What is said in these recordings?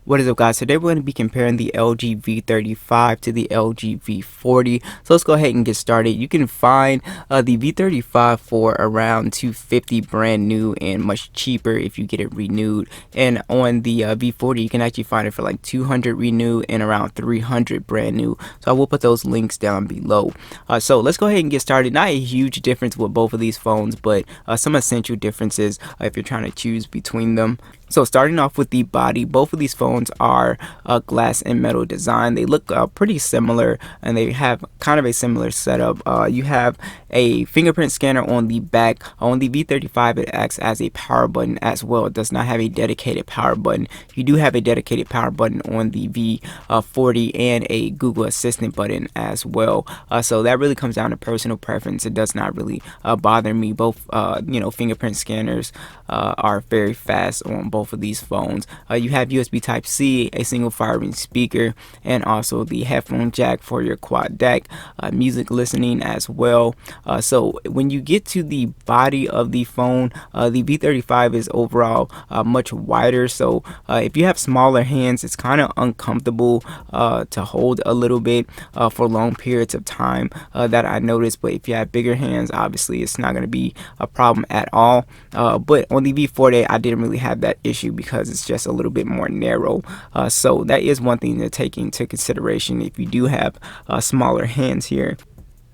What is up, guys? Today we're going to be comparing the LG V35 to the LG V40. So let's go ahead and get started. You can find the V35 for around $250 brand new and much cheaper if you get it renewed. And on the V40 you can actually find it for like $200 renewed and around $300 brand new. So I will put those links down below. So let's go ahead and get started. Not a huge difference with both of these phones, but some essential differences if you're trying to choose between them. So starting off with the body, both of these phones are glass and metal design. They look pretty similar, and they have kind of a similar setup. You have a fingerprint scanner on the back. On the V35 it acts as a power button as well. It does not have a dedicated power button. You do have a dedicated power button on the V40 and a Google Assistant button as well. So that really comes down to personal preference. It does not really bother me. Both fingerprint scanners are very fast on both of these phones. You have USB Type-C, a single firing speaker, and also the headphone jack for your quad deck, music listening as well. So when you get to the body of the phone, the V35 is overall much wider. So if you have smaller hands, it's kind of uncomfortable to hold a little bit for long periods of time that I noticed. But if you have bigger hands, obviously it's not going to be a problem at all. But on the V40 I didn't really have that issue because it's just a little bit more narrow. So that is one thing to take into consideration if you do have smaller hands here.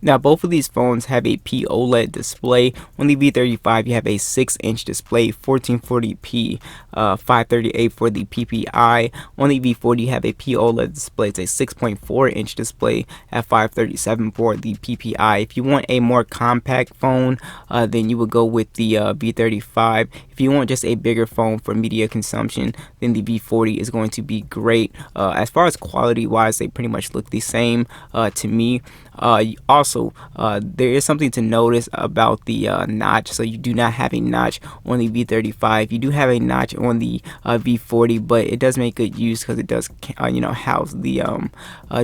Now both of these phones have a POLED display. On the V35 you have a 6-inch display, 1440p, 538 for the PPI. On the V40 you have a POLED display. It's a 6.4-inch display at 537 for the PPI. If you want a more compact phone, then you would go with the V35. If you want just a bigger phone for media consumption, then the V40 is going to be great. As far as quality wise, they pretty much look the same to me. Also, there is something to notice about the notch. So you do not have a notch on the V35. You do have a notch on the V40, but it does make good use because it does house the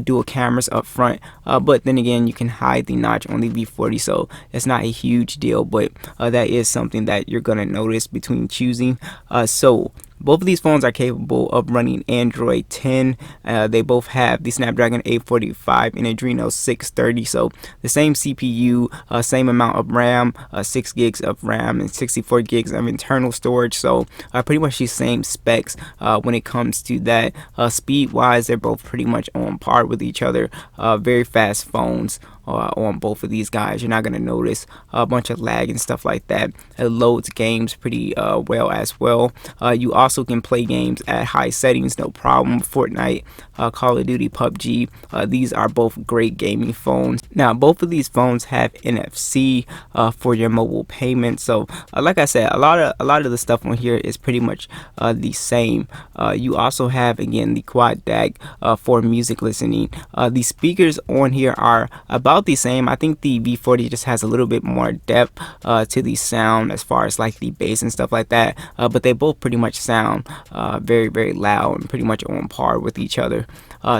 dual cameras up front. But then again, you can hide the notch on the V40, so it's not a huge deal, but that is something that you're gonna notice between choosing. So both of these phones are capable of running Android 10. They both have the Snapdragon 845 and Adreno 630. So the same CPU, same amount of RAM, 6 gigs of RAM and 64 gigs of internal storage. So pretty much the same specs when it comes to that. Speed wise, they're both pretty much on par with each other. Very fast phones on both of these guys. You're not going to notice a bunch of lag and stuff like that. It loads games pretty well as well. You also can play games at high settings, no problem. Fortnite, Call of Duty, PUBG, these are both great gaming phones. Now both of these phones have NFC for your mobile payments. So like I said, a lot of the stuff on here is pretty much the same. You also have, again, the quad DAC for music listening. The speakers on here are about the same. I think the V40 just has a little bit more depth to the sound as far as like the bass and stuff like that, but they both pretty much sound very, very loud and pretty much on par with each other.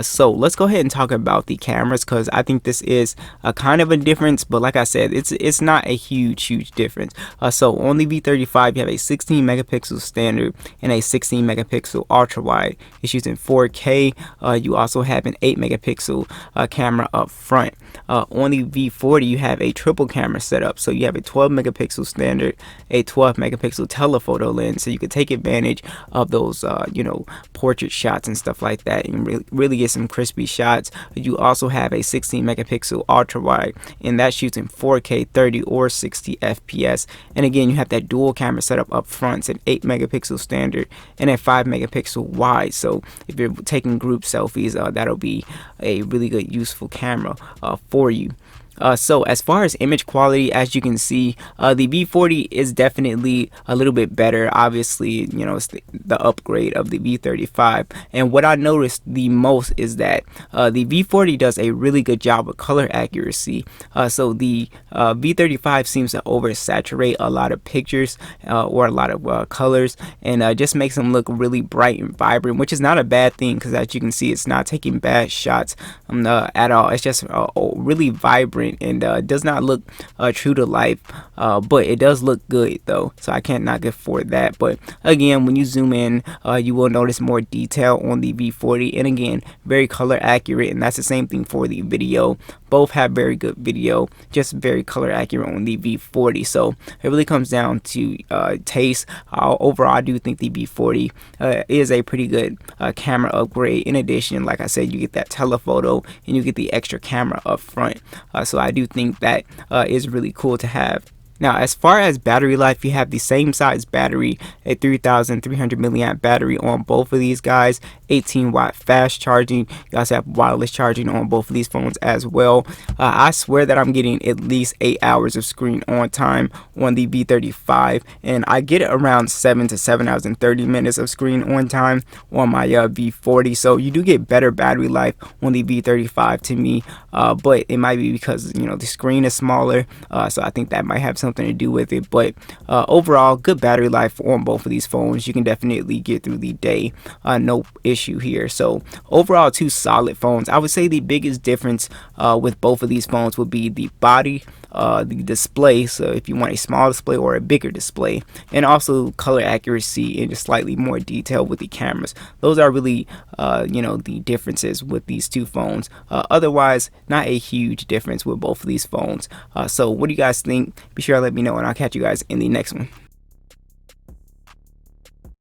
So let's go ahead and talk about the cameras, because I think this is a kind of a difference, but like I said, it's not a huge difference. So on the V35 you have a 16 megapixel standard and a 16 megapixel ultra wide. It's using 4K. You also have an 8 megapixel camera up front. On the V40 you have a triple camera setup. So you have a 12 megapixel standard, a 12 megapixel telephoto lens, so you can take advantage of those portrait shots and stuff like that and really get some crispy shots. You also have a 16 megapixel ultra wide, and that shoots in 4K 30 or 60 FPS. And again, you have that dual camera setup up front. It's an 8 megapixel standard and a 5 megapixel wide. So if you're taking group selfies, that'll be a really good useful camera for you. So as far as image quality, as you can see, the V40 is definitely a little bit better. Obviously, it's the upgrade of the V35. And what I noticed the most is that the V40 does a really good job with color accuracy. So the V35 seems to oversaturate a lot of pictures or a lot of colors, and just makes them look really bright and vibrant, which is not a bad thing, because as you can see, it's not taking bad shots at all. It's just really vibrant different, and does not look true to life, but it does look good though, so I can't knock it for that. But again, when you zoom in, you will notice more detail on the V40, and again, very color accurate, and that's the same thing for the video. Both have very good video, just very color accurate on the V40. So it really comes down to taste. Overall, I do think the V40 is a pretty good camera upgrade. In addition, like I said, you get that telephoto and you get the extra camera up front. So I do think that is really cool to have. Now, as far as battery life, you have the same size battery, a 3,300 milliamp battery on both of these guys, 18-watt fast charging. You also have wireless charging on both of these phones as well. I swear that I'm getting at least 8 hours of screen on time on the V35, and I get around 7 to 7 hours and 30 minutes of screen on time on my V40. So you do get better battery life on the V35 to me, but it might be because, you know, the screen is smaller, so I think that might have something to do with it. But overall, good battery life on both of these phones. You can definitely get through the day, no issue here. So overall, two solid phones. I would say the biggest difference with both of these phones would be the body, the display, so if you want a small display or a bigger display, and also color accuracy and just slightly more detail with the cameras. Those are really you know, the differences with these two phones. Otherwise, not a huge difference with both of these phones. So what do you guys think? Be sure to let me know, and I'll catch you guys in the next one.